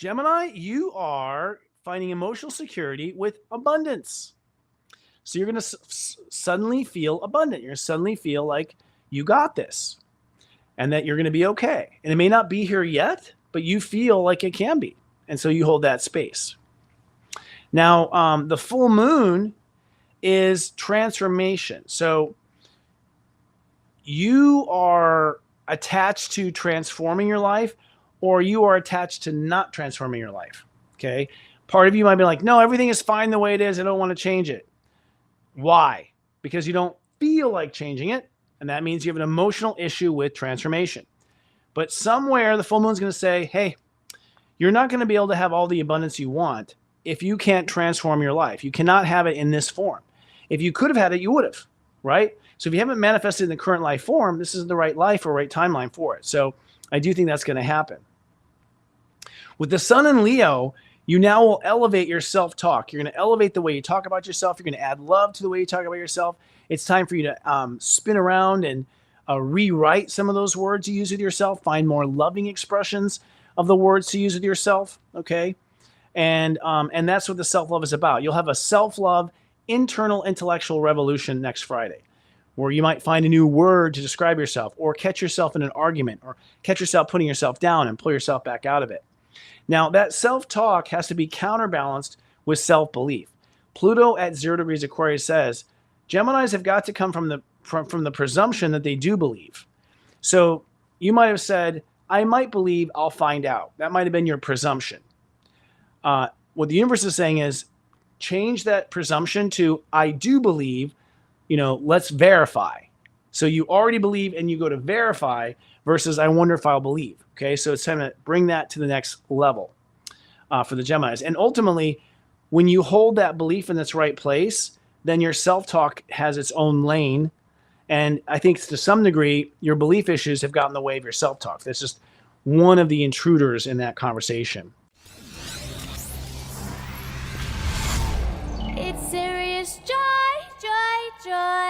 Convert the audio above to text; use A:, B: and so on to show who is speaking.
A: Gemini, you are finding emotional security with abundance. So you're going to suddenly feel abundant. You're going to suddenly feel like you got this and that you're going to be okay. And it may not be here yet, but you feel like it can be. And so you hold that space. Now, the full moon is transformation. So you are attached to transforming your life, or you are attached to not transforming your life. Okay. Part of you might be like, no, everything is fine the way it is. I don't want to change it. Why? Because you don't feel like changing it. And that means you have an emotional issue with transformation. But somewhere the full moon is going to say, hey, you're not going to be able to have all the abundance you want if you can't transform your life. You cannot have it in this form. If you could have had it, you would have, right? So if you haven't manifested in the current life form, this isn't the right life or right timeline for it. So I do think that's going to happen. With the sun in Leo, you now will elevate your self-talk. You're going to elevate the way you talk about yourself. You're going to add love to the way you talk about yourself. It's time for you to spin around and rewrite some of those words you use with yourself. Find more loving expressions of the words to use with yourself, okay? And that's what the self-love is about. You'll have a self-love internal intellectual revolution next Friday, where you might find a new word to describe yourself, or catch yourself in an argument, or catch yourself putting yourself down and pull yourself back out of it. Now, that self-talk has to be counterbalanced with self-belief. Pluto at 0 degrees Aquarius says, Geminis have got to come from the presumption that they do believe. So you might have said, I might believe, I'll find out. That might have been your presumption. What the universe is saying is, change that presumption to, I do believe, let's verify. So you already believe and you go to verify versus I wonder if I'll believe. Okay, so it's time to bring that to the next level for the Geminis. And ultimately, when you hold that belief in its right place, then your self-talk has its own lane. And I think to some degree, your belief issues have gotten in the way of your self-talk. That's just one of the intruders in that conversation.
B: It's serious joy, joy, joy.